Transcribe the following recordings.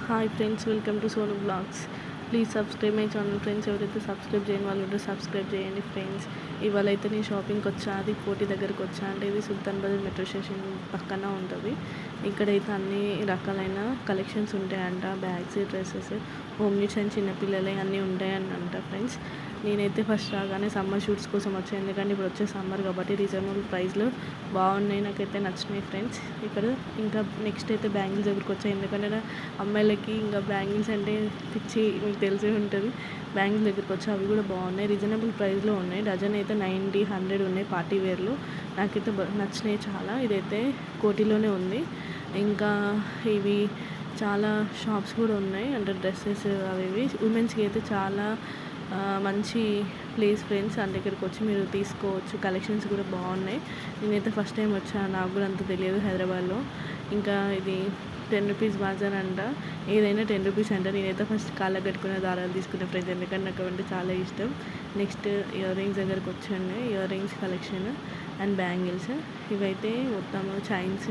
Hi friends, welcome to Sonu blogs. Please subscribe my channel friends. ఎవరైతే subscribe చేయని వాళ్ళు ఉంటే సబ్స్క్రైబ్ చేయండి ఫ్రెండ్స్. ఇవాళ అయితే నేను షాపింగ్కి వచ్చా, అది కోటి దగ్గరకు వచ్చా. అంటే ఇది సుల్తాన్ బజార్ మెట్రో స్టేషన్ పక్కన ఉంటుంది. ఇక్కడైతే అన్ని రకాలైన కలెక్షన్స్ ఉంటాయంట. Bags, dresses, home needs and చిన్నపిల్లలే అన్నీ ఉంటాయని అంట ఫ్రెండ్స్. నేనైతే ఫస్ట్ రాగానే సమ్మర్ షూట్స్ కోసం వచ్చాను, ఎందుకంటే ఇప్పుడు వచ్చే సమ్మర్ కాబట్టి రీజనబుల్ ప్రైస్లో బాగున్నాయి, నాకైతే నచ్చినాయి ఫ్రెండ్స్. ఇక్కడ ఇంకా నెక్స్ట్ అయితే బ్యాంగిల్స్ దగ్గరికి వచ్చాయి, ఎందుకంటే అమ్మాయిలకి ఇంకా బ్యాంగిల్స్ అంటే పిచ్చి, మీకు తెలిసే ఉంటుంది. బ్యాంగిల్స్ దగ్గరికి వచ్చి అవి కూడా బాగున్నాయి, రీజనబుల్ ప్రైస్లో ఉన్నాయి. డజన్ అయితే 90, 100 ఉన్నాయి పార్టీ వేర్లు. నాకైతే నచ్చినాయి చాలా. ఇదైతే కోటిలోనే ఉంది. ఇంకా ఇవి చాలా షాప్స్ కూడా ఉన్నాయి, అంటే డ్రెస్సెస్ అవి ఇవి. ఉమెన్స్కి అయితే చాలా మంచి ప్లేస్ ఫ్రెండ్స్. అంటే ఇక్కడికి వచ్చి మీరు తీసుకోవచ్చు, కలెక్షన్స్ కూడా బాగున్నాయి. నేనైతే ఫస్ట్ టైం వచ్చాను, నాకు కూడా అంత తెలియదు హైదరాబాద్లో. ఇంకా ఇది 10 రూపీస్ బాజార్ అంట, ఏదైనా 10 రూపీస్ అంట. నేనైతే ఫస్ట్ కాళ్ళకు కట్టుకునే దారాలు తీసుకునే ఫ్రెండ్స్, ఎందుకంటే నాకు అంటే చాలా ఇష్టం. నెక్స్ట్ ఇయర్ రింగ్స్ దగ్గరకు వచ్చాను, ear rings collection and bangles. ఇవైతే మొత్తం చైన్స్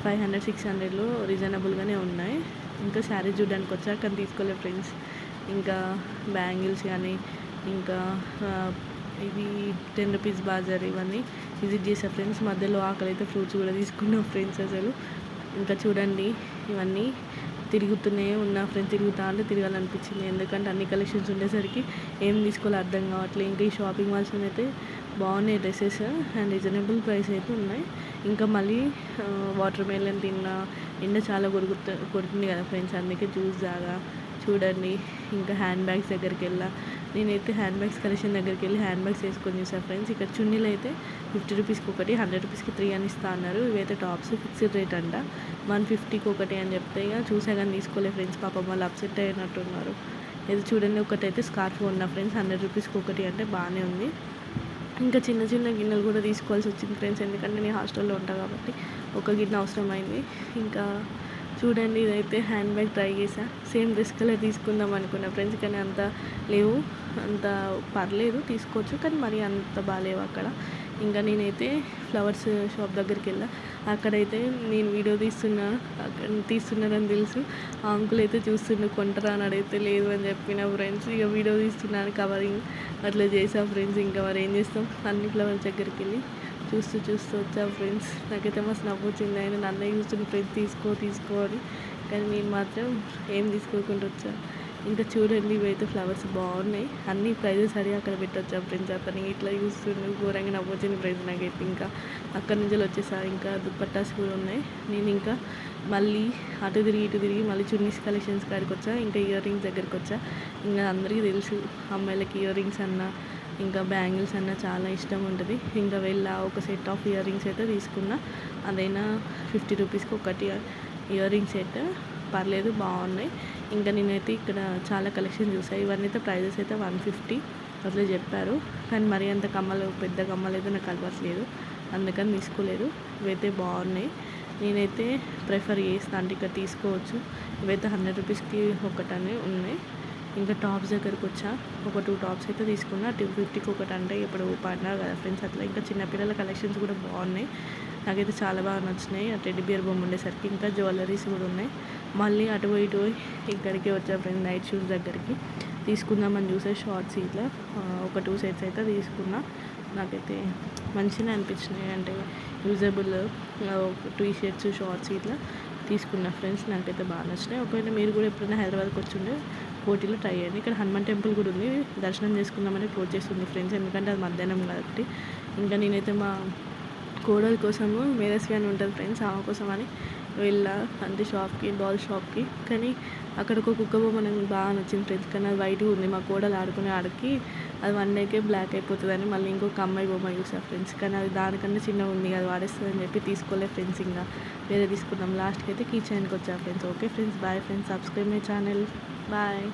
500, 600లో రీజనబుల్గానే ఉన్నాయి. ఇంకా శారీస్ చూడడానికి వచ్చా, కానీ తీసుకోలేదు ఫ్రెండ్స్. ఇంకా బ్యాంగిల్స్ కానీ, ఇంకా ఇవి 10 రూపీస్ బాజార్, ఇవన్నీ విజిట్ చేసా ఫ్రెండ్స్. మధ్యలో ఆకలి అయితే ఫ్రూట్స్ కూడా తీసుకున్నాం ఫ్రెండ్స్ అసలు. ఇంకా చూడండి, ఇవన్నీ తిరుగుతూనే ఉన్నా ఫ్రెండ్స్, తిరుగుతా అంటే తిరగాలనిపించింది, ఎందుకంటే అన్ని కలెక్షన్స్ ఉండేసరికి ఏం తీసుకోవాలో అర్థం కావట్లేదు. ఇంకా ఈ షాపింగ్ మాల్స్లో అయితే బాగున్నాయి డ్రెస్సెస్ అండ్ రీజనబుల్ ప్రైస్ అయితే ఉన్నాయి. ఇంకా మళ్ళీ వాటర్ మెలన్ తిన్నా, ఎండ చాలా కొడుతుంది కదా ఫ్రెండ్స్, అందుకే జ్యూస్ తాగా. చూడండి, ఇంకా హ్యాండ్ బ్యాగ్స్ దగ్గరికి వెళ్ళా. నేనైతే హ్యాండ్ బ్యాగ్స్ కలెక్షన్ దగ్గరికి వెళ్ళి హ్యాండ్ బ్యాగ్స్ వేసుకొని చూసాను ఫ్రెండ్స్. ఇక్కడ చున్నీలు అయితే 50 రూపీస్కి ఒకటి, 100 రూపీస్కి 3 అని ఇస్తా అన్నారు. ఇవైతే టాప్స్ ఫిక్స్డ్ రేట్ అంట, 150కి ఒకటి అని చెప్తే ఇక చూసా కానీ తీసుకోలేదు ఫ్రెండ్స్. పాపం వాళ్ళు అప్సెట్ అయినట్టున్నారు. ఇది చూడండి, ఒకటైతే స్కార్ఫ్ ఉన్నా ఫ్రెండ్స్, 100 రూపీస్కి ఒకటి అంటే బాగానే ఉంది. ఇంకా చిన్న చిన్న గిన్నెలు కూడా తీసుకోవాల్సి వచ్చింది ఫ్రెండ్స్, ఎందుకంటే నేను హాస్టల్లో ఉంటాను కాబట్టి ఒక గిన్నె అవసరమైంది. ఇంకా చూడండి, ఇదైతే హ్యాండ్ బ్యాగ్ ట్రై చేసా. సేమ్ డ్రెస్ కలర్ తీసుకుందాం అనుకున్నా ఫ్రెండ్స్, కానీ అంత లేవు, అంత పర్లేదు తీసుకోవచ్చు, కానీ మరి అంత బాగాలేవు అక్కడ. ఇంకా నేనైతే ఫ్లవర్స్ షాప్ దగ్గరికి వెళ్ళా. అక్కడైతే నేను వీడియో తీస్తున్నానని తెలుసు. ఆ అంకుల్ అయితే చూస్తుండే, కొంటరా అని అడిగితే లేదు అని చెప్పిన ఫ్రెండ్స్. ఇక వీడియో తీస్తున్నాను, కవరింగ్ అట్లా చేసాం ఫ్రెండ్స్. ఇంకా మరి ఏం చేస్తాం, అన్ని ఫ్లవర్స్ దగ్గరికి వెళ్ళి చూస్తూ వచ్చాం ఫ్రెండ్స్. నాకైతే మస్తు నవ్వు వచ్చింది, ఆయన నన్నే చూస్తున్న ఫ్రెండ్స్ తీసుకో అని, కానీ నేను మాత్రం ఏం తీసుకోకుండా వచ్చా. ఇంకా చూడండి, ఇవైతే ఫ్లవర్స్ బాగున్నాయి, అన్ని ప్రైజెస్ అడిగి అక్కడ పెట్టొచ్చాం ఫ్రెండ్స్. అతను ఇట్లా చూస్తుండే ఘోరంగా నవ్వు వచ్చింది ఫ్రెండ్స్ నాకైతే. ఇంకా అక్కడి నుంచి వచ్చేసా. ఇంకా దుప్పట్టాస్ కూడా ఉన్నాయి. నేను ఇంకా మళ్ళీ అటు తిరిగి మళ్ళీ చున్నీస్ కలెక్షన్స్ కాడికి వచ్చా. ఇంకా ఇయర్ రింగ్స్ దగ్గరికి వచ్చా. ఇంకా అందరికీ తెలుసు, అమ్మాయిలకి ఇయర్ రింగ్స్ అన్న, ఇంకా బ్యాంగిల్స్ అన్న చాలా ఇష్టం ఉంటుంది. ఇంకా ఒక సెట్ ఆఫ్ ఇయర్ రింగ్స్ అయితే తీసుకున్నా, అదైనా 50 రూపీస్కి ఒకటి ఇయర్ రింగ్స్ అయితే పర్లేదు, బాగున్నాయి. ఇంకా నేనైతే ఇక్కడ చాలా కలెక్షన్ చూసాను. ఇవన్నీ అయితే ప్రైజెస్ అయితే 150 అట్లా చెప్పారు, కానీ మరీ అంత పెద్ద కమ్మలు అయితే నాకు అలవాట్లేదు, అందుకని తీసుకోలేదు. ఇవైతే బాగున్నాయి, నేనైతే ప్రిఫర్ చేస్తాను. అంటే ఇక్కడ తీసుకోవచ్చు. ఇవైతే 100 రూపీస్కి ఒకటనే ఉన్నాయి. ఇంకా టాప్స్ దగ్గరకు వచ్చా, ఒక 2 టాప్స్ అయితే తీసుకున్నా, 250కి ఒకటి. అంటే ఇప్పుడు పడినారు కదా ఫ్రెండ్స్ అట్లా. ఇంకా చిన్నపిల్లల కలెక్షన్స్ కూడా బాగున్నాయి, నాకైతే చాలా బాగా నచ్చినాయి. ఆ టెడ్డీ బియర్ బొమ్మ ఉండేసరికి. ఇంకా జ్యువెలరీస్ కూడా ఉన్నాయి. మళ్ళీ అటు ఇటు ఇక్కడికి వచ్చా ఫ్రెండ్స్, నైట్ షూస్ దగ్గరికి తీసుకుందామని చూసే షార్ట్స్ ఇట్లా ఒక 2 సెట్స్ అయితే తీసుకున్నా. నాకైతే మంచిగా అనిపించినాయి, అంటే యూజబుల్ టీ షర్ట్స్, షార్ట్స్ ఇట్లా తీసుకున్నా ఫ్రెండ్స్. నాకైతే బాగా నచ్చినాయి. ఒకవేళ మీరు కూడా ఎప్పుడైనా హైదరాబాద్కి వచ్చిండే కోటిలో ట్రై చేయండి. ఇక్కడ హనుమాన్ టెంపుల్ కూడా ఉంది, దర్శనం చేసుకుందామని క్లోజ్ చేస్తుంది ఫ్రెండ్స్, ఎందుకంటే అది మధ్యాహ్నం కాబట్టి. ఇంకా నేనైతే మా కోడల కోసము మేరస్వి అని ఉంటుంది ఫ్రెండ్స్, ఆమె కోసం అని వెళ్ళా, అంటే షాప్కి, డాల్ షాప్కి. కానీ అక్కడ ఒక కుక్క బొమ్మ నాకు బాగా నచ్చింది ఫ్రెండ్స్, కానీ అది వైట్గా ఉంది. మా కోడలు ఆడుకునే ఆడికి అది 1 డేకే బ్లాక్ అయిపోతుందని మళ్ళీ ఇంకొక అమ్మాయి బొమ్మ చూసా ఫ్రెండ్స్, కానీ అది దానికన్నా చిన్నగా ఉంది, అది వాడేస్తుందని చెప్పి తీసుకోలే ఫ్రెండ్స్. ఇంకా వేరే తీసుకున్నాం. లాస్ట్కి అయితే కీ చైన్కి వచ్చా friends. Okay friends, bye friends, subscribe my channel, bye.